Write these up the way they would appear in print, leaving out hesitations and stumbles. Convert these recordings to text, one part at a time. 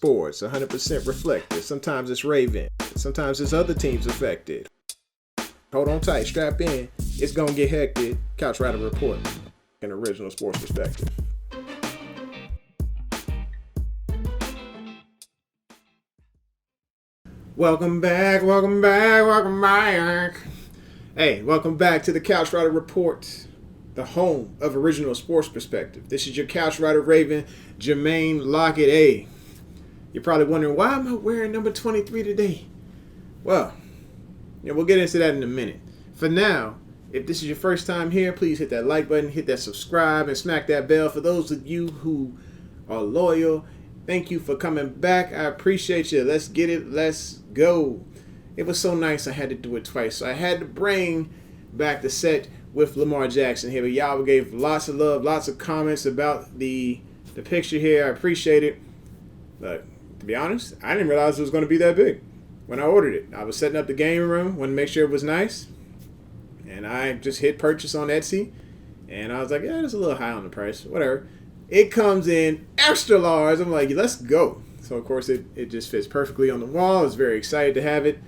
sports, 100% reflective. Sometimes it's Raven. Sometimes it's other teams affected. Hold on tight, strap in. It's gonna get hectic. Couch Rider Report, an original sports perspective. Welcome back. Hey, welcome back to the Couch Rider Report, the home of original sports perspective. This is your Couch Rider Raven, Jermaine Lockett. Hey, you're probably wondering, why am I wearing number 23 today? Well, we'll get into that in a minute. For now, if this is your first time here, please hit that like button, hit that subscribe, and smack that bell. For those of you who are loyal, thank you for coming back. I appreciate you. Let's get it. Let's go. It was so nice I had to do it twice. So I had to bring back the set with Lamar Jackson here. But y'all gave lots of love, lots of comments about the picture here. I appreciate it. But to be honest, I didn't realize it was going to be that big when I ordered it. I was setting up the game room, wanted to make sure it was nice. And I just hit purchase on Etsy. And I was like, yeah, it's a little high on the price. Whatever. It comes in extra large. I'm like, let's go. So, of course, it just fits perfectly on the wall. I was very excited to have it.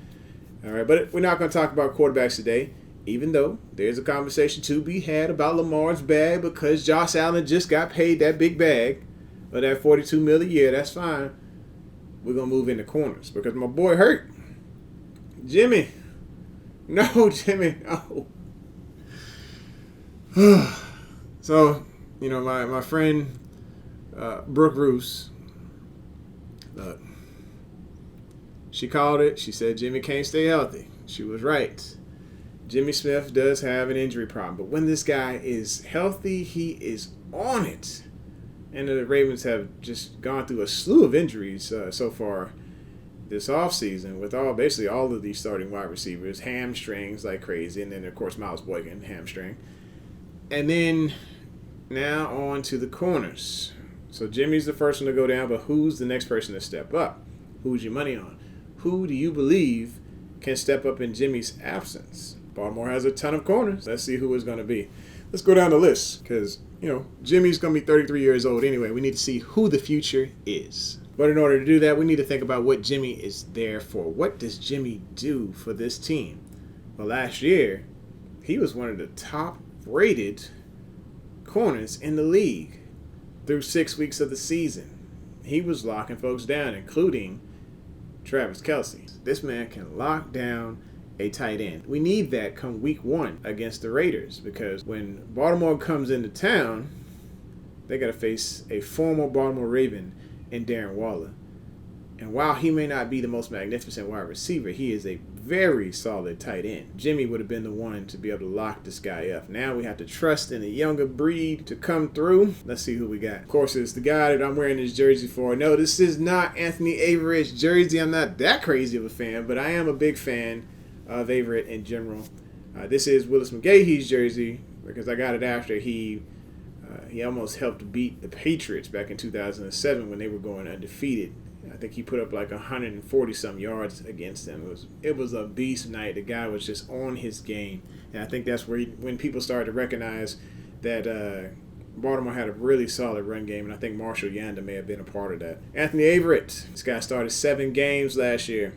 All right, but we're not going to talk about quarterbacks today, even though there's a conversation to be had about Lamar's bag because Josh Allen just got paid that big bag of that $42 million a year. That's fine. We're going to move into corners because my boy hurt. Jimmy. No, Jimmy. No. So, my friend Brooke Roos, she called it. She said Jimmy can't stay healthy. She was right. Jimmy Smith does have an injury problem. But when this guy is healthy, he is on it. And the Ravens have just gone through a slew of injuries so far this offseason with basically all of these starting wide receivers. Hamstrings like crazy. And then, of course, Miles Boykin, hamstring. And then now on to the corners. So Jimmy's the first one to go down, but who's the next person to step up? Who's your money on? Who do you believe can step up in Jimmy's absence? Baltimore has a ton of corners. Let's see who it's going to be. Let's go down the list because, Jimmy's going to be 33 years old anyway. We need to see who the future is. But in order to do that, we need to think about what Jimmy is there for. What does Jimmy do for this team? Well, last year, he was one of the top-rated corners in the league through 6 weeks of the season. He was locking folks down, including Travis Kelce. This man can lock down a tight end. We need that come week 1 against the Raiders because when Baltimore comes into town, they got to face a former Baltimore Raven in Darren Waller. And while he may not be the most magnificent wide receiver, he is a very solid tight end. Jimmy would have been the one to be able to lock this guy up. Now we have to trust in a younger breed to come through. Let's see who we got. Of course, it's the guy that I'm wearing this jersey for. No, this is not Anthony Averett's jersey. I'm not that crazy of a fan, but I am a big fan of Averett in general. This is Willis McGahee's jersey because I got it after he almost helped beat the Patriots back in 2007 when they were going undefeated. I think he put up like 140-some yards against them. It was a beast night. The guy was just on his game. And I think that's when people started to recognize that Baltimore had a really solid run game, and I think Marshall Yanda may have been a part of that. Anthony Averett, this guy started 7 games last year.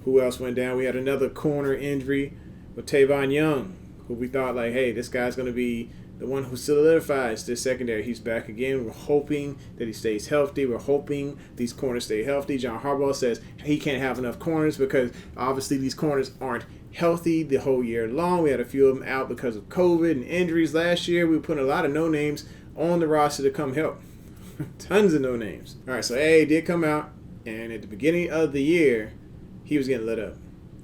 Who else went down? We had another corner injury with Tavon Young, who we thought hey, this guy's going to be the one who solidifies this secondary. He's back again. We're hoping that he stays healthy. We're hoping these corners stay healthy. John Harbaugh says he can't have enough corners because obviously these corners aren't healthy the whole year long. We had a few of them out because of COVID and injuries last year. We were putting a lot of no-names on the roster to come help. Tons of no-names. All right, so AA did come out, and at the beginning of the year, he was getting lit up.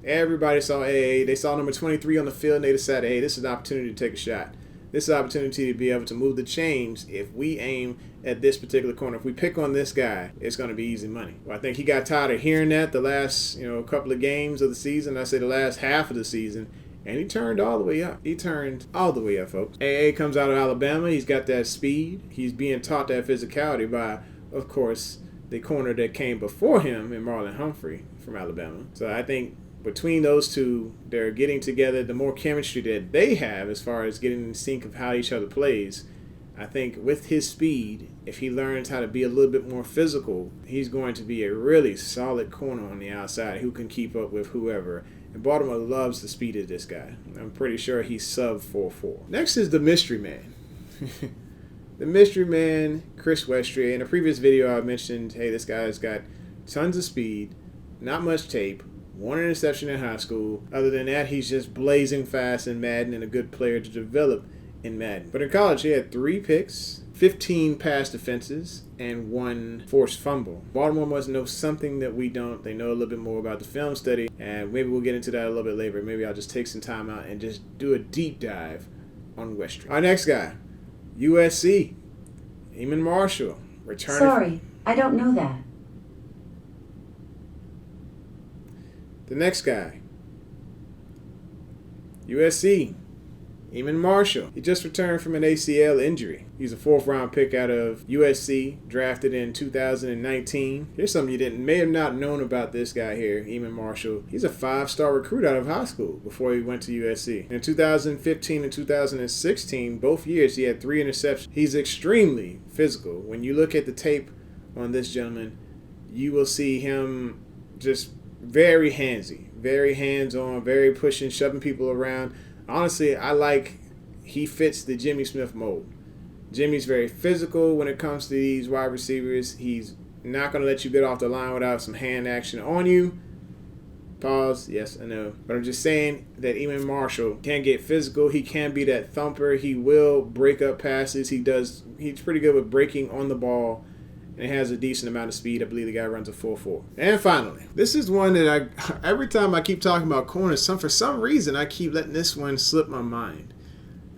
Everybody saw AA. They saw number 23 on the field, and they decided, hey, this is an opportunity to take a shot. This is an opportunity to be able to move the chains if we aim at this particular corner. If we pick on this guy, it's going to be easy money. Well, I think he got tired of hearing that the last couple of games of the season. I say the last half of the season. And he turned all the way up. He turned all the way up, folks. AA comes out of Alabama. He's got that speed. He's being taught that physicality by, of course, the corner that came before him in Marlon Humphrey from Alabama. So I think between those two, they're getting together. The more chemistry that they have as far as getting in sync of how each other plays, I think with his speed, if he learns how to be a little bit more physical, he's going to be a really solid corner on the outside who can keep up with whoever. And Baltimore loves the speed of this guy. I'm pretty sure he's sub 4.4. Next is the mystery man. The mystery man, Chris Westry. In a previous video, I mentioned, hey, this guy's got tons of speed, not much tape, 1 interception in high school. Other than that, he's just blazing fast in Madden and a good player to develop in Madden. But in college, he had 3 picks, 15 pass defenses, and 1 forced fumble. Baltimore must know something that we don't. They know a little bit more about the film study, and maybe we'll get into that a little bit later. Maybe I'll just take some time out and just do a deep dive on Westry. Our next guy, USC, Eamon Marshall, returning. Sorry, I don't know that. The next guy, USC, Eamon Marshall. He just returned from an ACL injury. He's a 4th round pick out of USC, drafted in 2019. Here's something you may have not known about this guy here, Eamon Marshall. He's a 5-star recruit out of high school before he went to USC. In 2015 and 2016, both years he had 3 interceptions. He's extremely physical. When you look at the tape on this gentleman, you will see him just very handsy, very hands-on, very pushing, shoving people around. Honestly, he fits the Jimmy Smith mold. Jimmy's very physical when it comes to these wide receivers. He's not going to let you get off the line without some hand action on you. Pause. Yes, I know. But I'm just saying that Eamon Marshall can get physical. He can be that thumper. He will break up passes. He's pretty good with breaking on the ball. And has a decent amount of speed. I believe the guy runs a 4.4. And finally, this is one that every time I keep talking about corners, for some reason I keep letting this one slip my mind.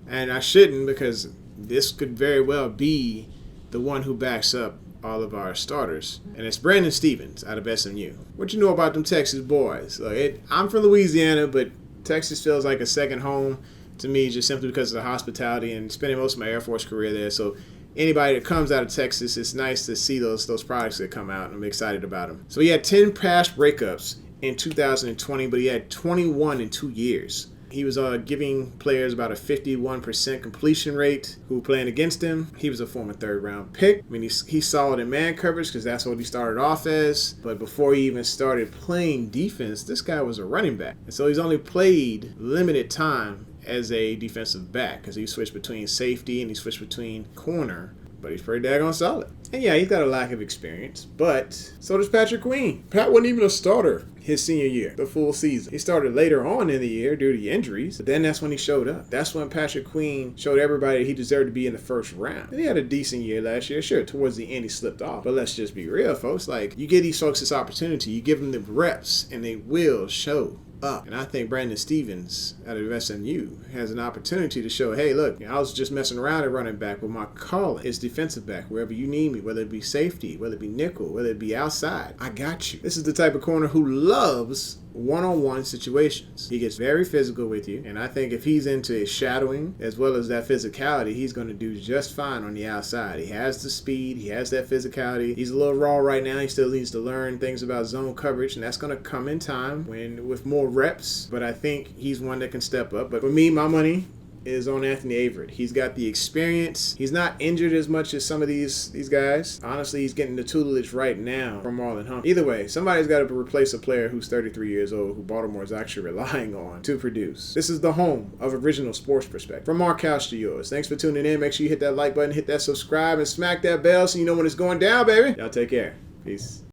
And I shouldn't, because this could very well be the one who backs up all of our starters. And it's Brandon Stephens out of SMU. What you know about them Texas boys? I'm from Louisiana, but Texas feels like a second home to me just simply because of the hospitality and spending most of my Air Force career there. So anybody that comes out of Texas, it's nice to see those products that come out, and I'm excited about them. So he had 10 pass breakups in 2020, but he had 21 in 2 years. He was giving players about a 51% completion rate who were playing against him. He was a former 3rd-round pick. I mean, he's solid in man coverage because that's what he started off as. But before he even started playing defense, this guy was a running back. And so he's only played limited time as a defensive back because he switched between safety and he switched between corner, but he's pretty daggone solid. And yeah, he's got a lack of experience, but so does Patrick Queen. Pat wasn't even a starter his senior year, the full season. He started later on in the year due to injuries, but then that's when he showed up. That's when Patrick Queen showed everybody he deserved to be in the 1st round. And he had a decent year last year. Sure, towards the end he slipped off, but let's just be real, folks. You give these folks this opportunity, you give them the reps, and they will show up. And I think Brandon Stephens out of SMU has an opportunity to show, hey, look, I was just messing around at running back, but my calling is defensive back. Wherever you need me, whether it be safety, whether it be nickel, whether it be outside, I got you. This is the type of corner who loves one-on-one situations. He gets very physical with you, and I think if he's into shadowing as well as that physicality, he's going to do just fine on the outside. He has the speed, he has that physicality. He's a little raw right now. He still needs to learn things about zone coverage, and that's going to come in time with more reps, but I think he's one that can step up. But for me, my money is on Anthony Averett. He's got the experience. He's not injured as much as some of these guys. Honestly, he's getting the tutelage right now from Marlon Humphrey. Either way, somebody's got to replace a player who's 33 years old, who Baltimore is actually relying on to produce. This is the home of original sports perspective. From our couch to yours. Thanks for tuning in. Make sure you hit that like button, hit that subscribe, and smack that bell so you know when it's going down, baby. Y'all take care. Peace.